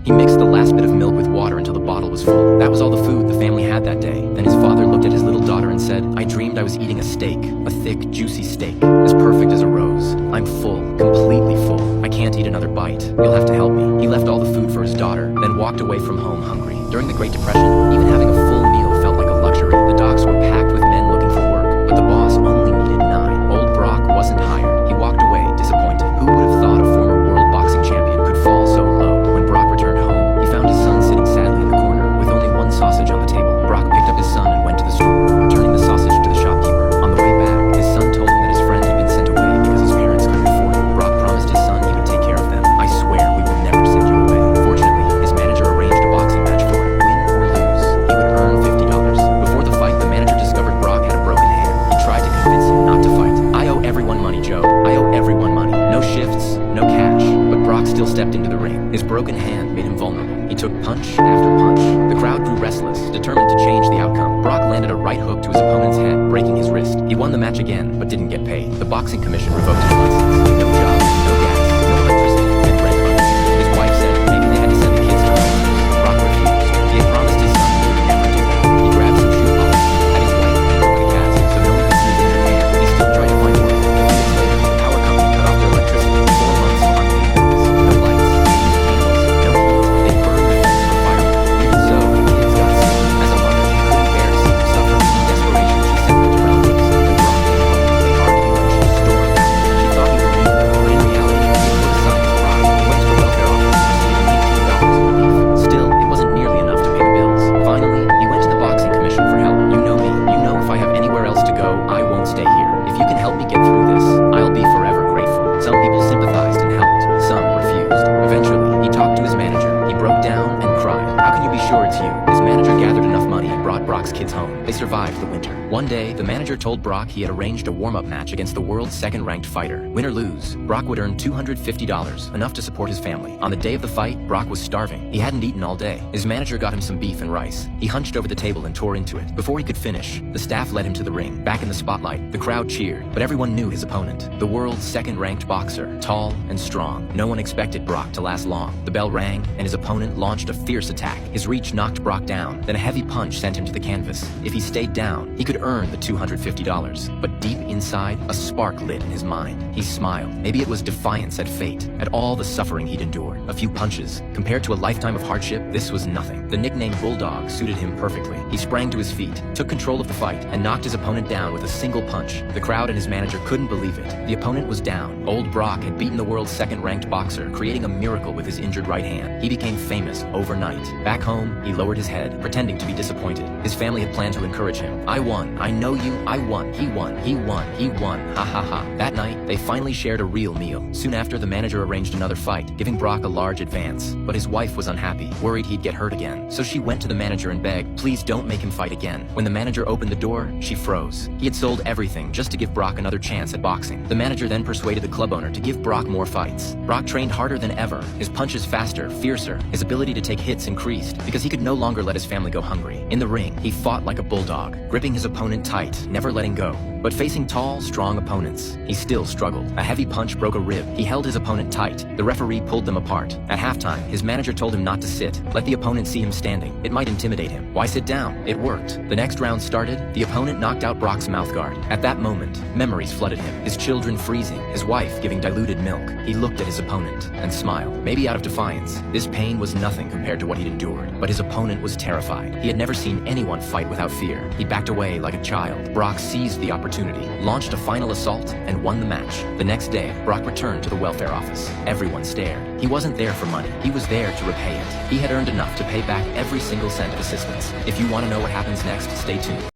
He mixed the last bit of milk with water until the bottle was full. That was all the food the family had that day. Then his father looked at his little daughter and said, "I dreamed I was eating a steak, a thick, juicy steak, as perfect as a rose. I'm full, completely full. I can't eat another bite. You'll have to help me." He left all the food for his daughter, then walked away from home hungry. During the Great Depression, even having a full meal felt like a luxury. The docks were packed with men looking for work, but the boss only needed 9. Old Brock wasn't hired. He walked away, disappointed. Who would have thought a former world boxing champion could fall so low? When Brock returned home, he found his son sitting sadly in the corner with only one sausage on the table. Brock picked up his son and went to the store, returning the sausage to the shopkeeper. On the way back, his son told him that his friend had been sent away because his parents couldn't afford it. Brock promised his son he would take care of them. "I swear we will never send you away." Fortunately, his manager arranged a boxing match for him. Win or lose, he would earn $50. Before the fight, the manager discovered Brock had a broken hand. He tried to convince him not to fight. "I owe everyone money, Joe. I owe everyone money. No shifts, no cash." But Brock still stepped into the ring. His broken hand made him vulnerable. He took punch after punch. The crowd grew restless, determined to change the outcome. Brock landed a right hook to his opponent's head, breaking his wrist. He won the match again, but didn't get paid. The boxing commission revoked his license. No job, no gas, no electricity, and rent money. His wife said maybe they had to send the kids to college. Brock refused. He had promised his son he would never do that. He grabbed some shoe polish, had his wife hand over the cast so no one could see his injured hand. He still tried to find work. A few days later, the power company cut off their electricity. 4 months of unpaid bills. No lights, no candles, no heat. They burned the fence on fire. Even so, the kids got sick. As a mother, she couldn't bear to see them suffer. In desperation, she sent them to relatives. When Brock came home, they argued and she stormed out. She thought he would leave them, but in reality, he put aside his pride. He went to the welfare office, receiving $18 in relief. Still, it wasn't nearly enough to pay the bills. Finally, he went to the boxing commission for help. "You know me. You know if I have anywhere else to go, I won't stay here. If you can help me get through this, I'll be forever grateful." Some people sympathized and helped. Some refused. Eventually, he talked to his manager. He broke down and cried. "How can you be sure it's you?" His manager gathered enough money and brought Brock's kids home. They survived the winter. One day, the manager told Brock he had arranged a warm-up match against the world's second-ranked fighter. Win or lose, Brock would earn $250, enough to support his family. On the day of the fight, Brock was starving. He hadn't eaten all day. His manager got him some beef and rice. He hunched over the table and tore into it. Before he could finish, the staff led him to the ring. Back in the spotlight, the crowd cheered, but everyone knew his opponent. The world's second-ranked boxer, tall and strong. No one expected Brock to last long. The bell rang, and his opponent launched a fierce attack. His reach knocked Brock down, then a heavy punch sent him to the canvas. If he stayed down, he could earn the $250. But deep inside, a spark lit in his mind. He smiled. Maybe it was defiance at fate, at all the suffering he'd endured. A few punches. Compared to a lifetime of hardship, this was nothing. The nickname Bulldog suited him perfectly. He sprang to his feet, took control of the fight, and knocked his opponent down with a single punch. The crowd and his manager couldn't believe it. The opponent was down. Old Brock had beaten the world's second-ranked boxer, creating a miracle with his injured right hand. He became famous overnight. Back home, he lowered his head, pretending to be disappointed. His family had planned to encourage him. "I won. I know you. I won. He won. He won. He won. Ha ha ha." That night, they finally shared a real meal. Soon after, the manager arranged another fight, giving Brock a large advance. But his wife was unhappy, worried he'd get hurt again. So she went to the manager and begged, "Please don't make him fight again." When the manager opened the door, she froze. He had sold everything just to give Brock another chance at boxing. The manager then persuaded the club owner to give Brock more fights. Brock trained harder than ever. His punches faster, fiercer. His ability to take hits increased because he could no longer let his family go hungry. In the ring, he fought like a bulldog, gripping his opponent tight, never letting go. But facing tall, strong opponents, he still struggled. A heavy punch broke a rib. He held his opponent tight. The referee pulled them apart. At halftime, his manager told him not to sit. Let the opponent see him standing. It might intimidate him. Why sit down? It worked. The next round started. The opponent knocked out Brock's mouthguard. At that moment, memories flooded him. His children freezing. His wife giving diluted milk. He looked at his opponent and smiled, maybe out of defiance. This pain was nothing compared to what he'd endured. But his opponent was terrified. He had never seen anyone fight without fear. He backed away like a child. Brock seized the opportunity, launched a final assault, and won the match. The next day, Brock returned to the welfare office. Everyone stared. He wasn't there for money. He was there to repay it. He had earned enough to pay back every single cent of assistance. If you want to know what happens next, stay tuned.